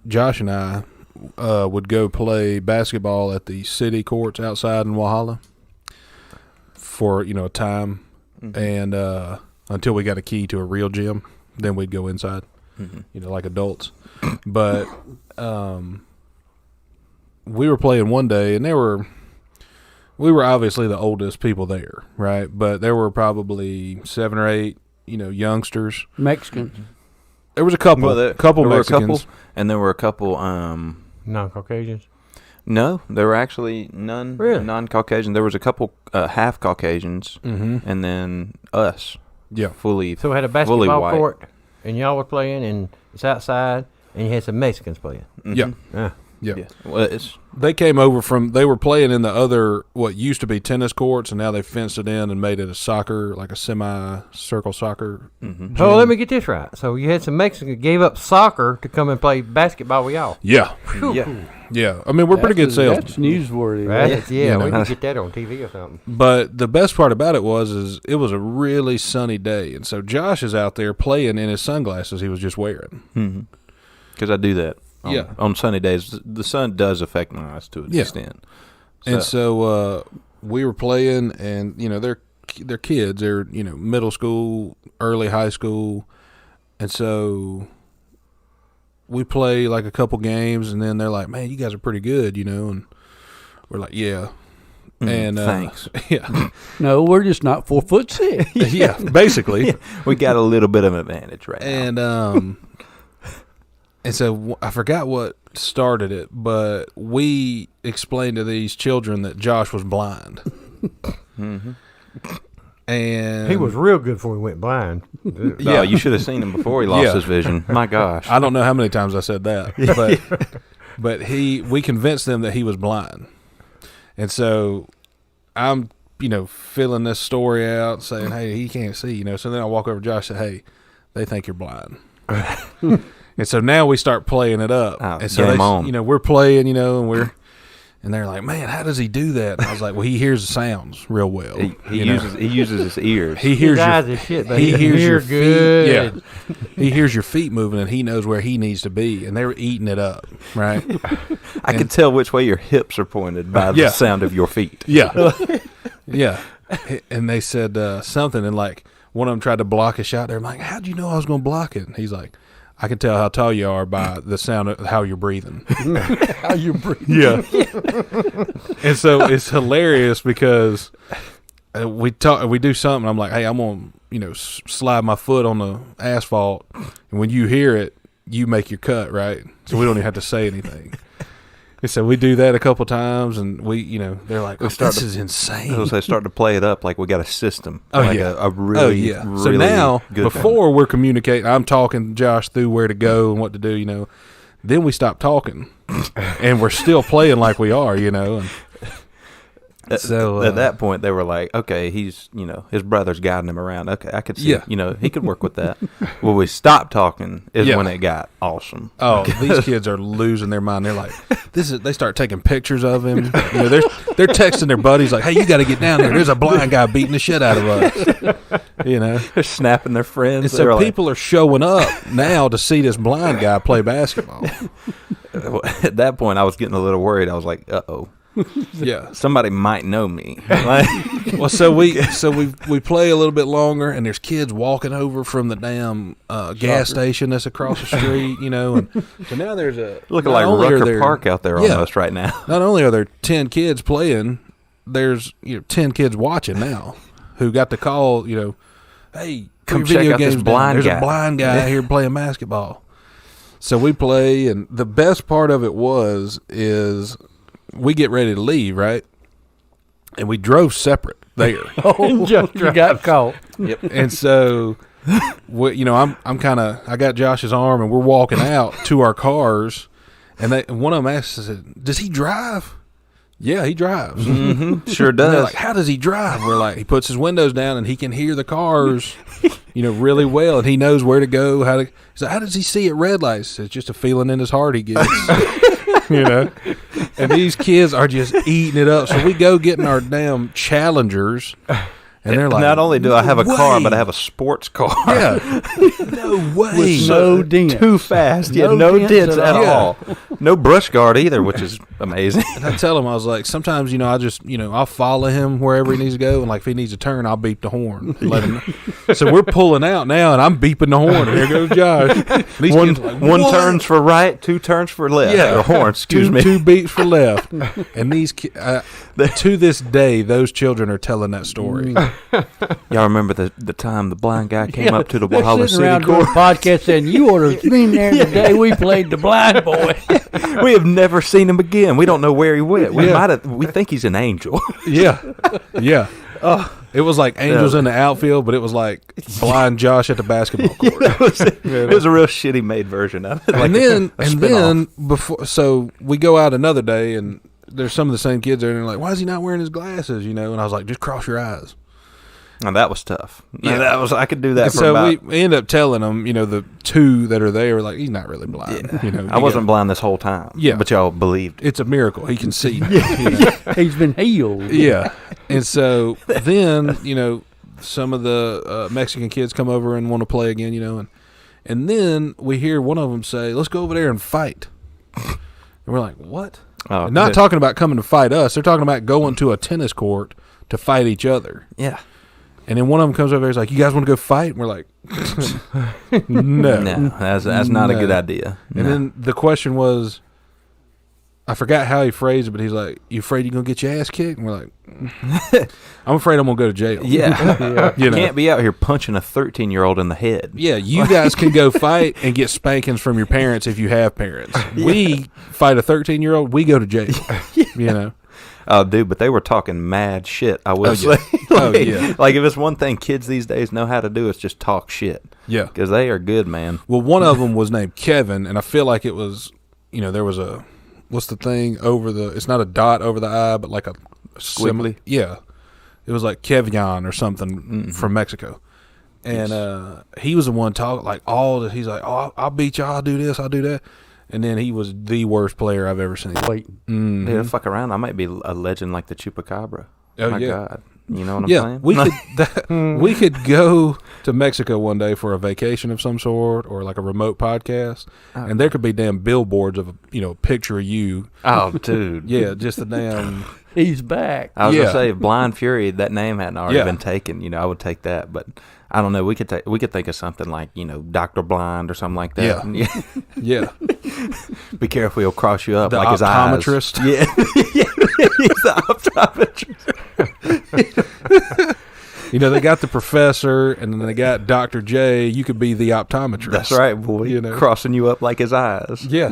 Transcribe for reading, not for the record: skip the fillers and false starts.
Josh and I, would go play basketball at the city courts outside in Walhalla for, a time. Mm-hmm. And until we got a key to a real gym, then we'd go inside, like adults. But we were playing one day, and we were obviously the oldest people there, right? But there were probably 7 or 8, youngsters. Mexicans. There was a couple, couple Mexicans. And there were a couple non-Caucasians. No, there were actually none non-Caucasian. There was a couple half Caucasians, and then us. Yeah, fully. So we had a basketball court, and y'all were playing, and it's outside, and you had some Mexicans playing. Mm-hmm. Yeah. Well, they came over they were playing in the other, what used to be tennis courts, and now they fenced it in and made it a soccer, like a semi-circle soccer. Mm-hmm. So let me get this right. So you had some Mexicans that gave up soccer to come and play basketball with y'all. Yeah. Yeah. I mean, we're pretty good salesmen. That's newsworthy. Right? Yeah, we can get that on TV or something. But the best part about it was it was a really sunny day, and so Josh is out there playing in his sunglasses he was just wearing. Because I do that. On sunny days, the sun does affect my eyes to an extent. So. And so we were playing, and they're kids. They're middle school, early high school, and so we play like a couple games, and then they're like, "Man, you guys are pretty good," and we're like, "Yeah." And thanks. Yeah. No, we're just not 4'6". Yeah, basically. We got a little bit of an advantage right now. And so I forgot what started it, but we explained to these children that Josh was blind. And he was real good before he went blind. Yeah, you should have seen him before he lost his vision. My gosh. I don't know how many times I said that, but we convinced them that he was blind. And so I'm, filling this story out, saying, "Hey, he can't see," So then I walk over to Josh and say, "Hey, they think you're blind." And so now we start playing it up. And so we're playing, and they're like, "Man, how does he do that?" And I was like, "Well, he hears the sounds real well. He uses his ears. He hears his eyes is shit, but he hears your good. feet. Yeah, he hears your feet moving, and he knows where he needs to be. And they were eating it up, right? I can tell which way your hips are pointed by the sound of your feet. Yeah, yeah. And they said something, and like one of them tried to block a shot. They're like, "How'd you know I was going to block it?" And he's like, "I can tell how tall you are by the sound of how you're breathing." How you breathe? Yeah. And so it's hilarious because we do something. I'm like, "Hey, I'm gonna slide my foot on the asphalt," and when you hear it, you make your cut, right? So we don't even have to say anything. And so we do that a couple times, and they're like, "This is insane." So they start to play it up like we got a system. Oh, like yeah. a really, so really now, good before thing. we're communicating, I'm talking to Josh through where to go and what to do, Then we stop talking, and we're still playing like we are, And so at that point, they were like, "Okay, he's his brother's guiding him around. Okay, I could see, he could work with that." Well, we stopped talking is when it got awesome. Oh, these kids are losing their mind. They're like, They start taking pictures of him. They're texting their buddies like, "Hey, you got to get down there. There's a blind guy beating the shit out of us." They're snapping their friends. And so people are showing up now to see this blind guy play basketball. At that point, I was getting a little worried. I was like, "Uh-oh." Yeah, somebody might know me. Well, so we play a little bit longer, and there's kids walking over from the damn gas station that's across the street, And so now there's looking like Rucker Park out there almost right now. Not only are there 10 kids playing, there's 10 kids watching now who got the call. Hey, come check out this blind guy. There's a blind guy out here playing basketball. So we play, and the best part of it is we get ready to leave, right? And we drove separate there. You got caught. Yep. And so, I got Josh's arm, and we're walking out to our cars, and one of them asked, "Does he drive?" Yeah, he drives. Mm-hmm. Sure does. And they're like, "How does he drive?" We're like, he puts his windows down, and he can hear the cars, really well, and he knows where to go. He's like, "How does he see at red lights?" It's just a feeling in his heart he gets. And these kids are just eating it up. So we go getting our damn Challengers, And they're like, not only do I have a car, way. but I have a sports car. Yeah. No way. With no dents. Too fast. Yeah, No no dents dents at at all. all. No brush guard either, which is amazing. And I tell him, I was like, sometimes, I just, I'll follow him wherever he needs to go. And like, if he needs a turn, I'll beep the horn. Let him know. So we're pulling out now, and I'm beeping the horn. And here goes Josh. And these One kids are like, one "What?" turns for right, 2 turns for left. Yeah. Or horn, excuse me. Two beats for left. And these to this day, those children are telling that story. Y'all remember the time the blind guy came up to the They're Wallace sitting City around doing a Court? podcast saying, you ought to have been there the day we played the blind boy. We have never seen him again. We don't know where he went. We Yeah. we think he's an angel. Yeah. It was like angels in the outfield, but it was like blind Josh at the basketball court. It was a real shitty made version of it. And a spin-off. then before, so we go out another day, and there's some of the same kids there, and they're like, "Why is he not wearing his glasses?" And I was like, "Just cross your eyes." Now, that was tough. Yeah. I could do that And for so about... we end up telling them, the two that are there, were like, he's not really blind. I wasn't blind this whole time. Yeah. But y'all believed. It's a miracle he can see. He's been healed. Yeah. And so then, some of the Mexican kids come over and want to play again, and then we hear one of them say, "Let's go over there and fight." And we're like, "What?" Oh, And not talking about coming to fight us. They're talking about going to a tennis court to fight each other. Yeah. And then one of them comes over there and is like, "You guys want to go fight?" And we're like, "No." No, that's not a No. good idea. And No. then the question was, I forgot how he phrased it, but he's like, "You afraid you're going to get your ass kicked?" And we're like, "I'm afraid I'm going to go to jail." Yeah. You You know. can't be out here punching a 13-year-old in the head. Yeah, you guys can go fight and get spankings from your parents if you have parents. We fight a 13-year-old, we go to jail. Oh, dude, but they were talking mad shit. I will yeah. say. Oh, yeah. Like, if it's one thing kids these days know how to do, it's just talk shit. Yeah. Because they are good, man. Well, one of them was named Kevin, and I feel like it was, there was a, what's the thing over the, it's not a dot over the I, but like a Squiggly? Yeah. It was like Kevion or something from Mexico. And he was the one talking, like, he's like, "Oh, I'll beat you, I'll do this, I'll do that." And then he was the worst player I've ever seen. Wait. Dude, fuck around. I might be a legend like the Chupacabra. Oh, My yeah. God. You know what I'm Yeah, saying? we could go to Mexico one day for a vacation of some sort, or like a remote podcast, and there could be damn billboards of a picture of you. Oh, dude. Yeah, just the damn. He's back. I was Yeah. gonna say, if Blind Fury, that name hadn't already Yeah. been taken. I would take that, but I don't know. We could think of something like Dr. Blind or something like that. Yeah. Yeah, Be careful, he'll cross you up the like his eyes. optometrist. Yeah, he's the optometrist. They got the professor, and then they got Dr. J. You could be the optometrist. That's right, boy. You know. Crossing you up like his eyes. Yeah.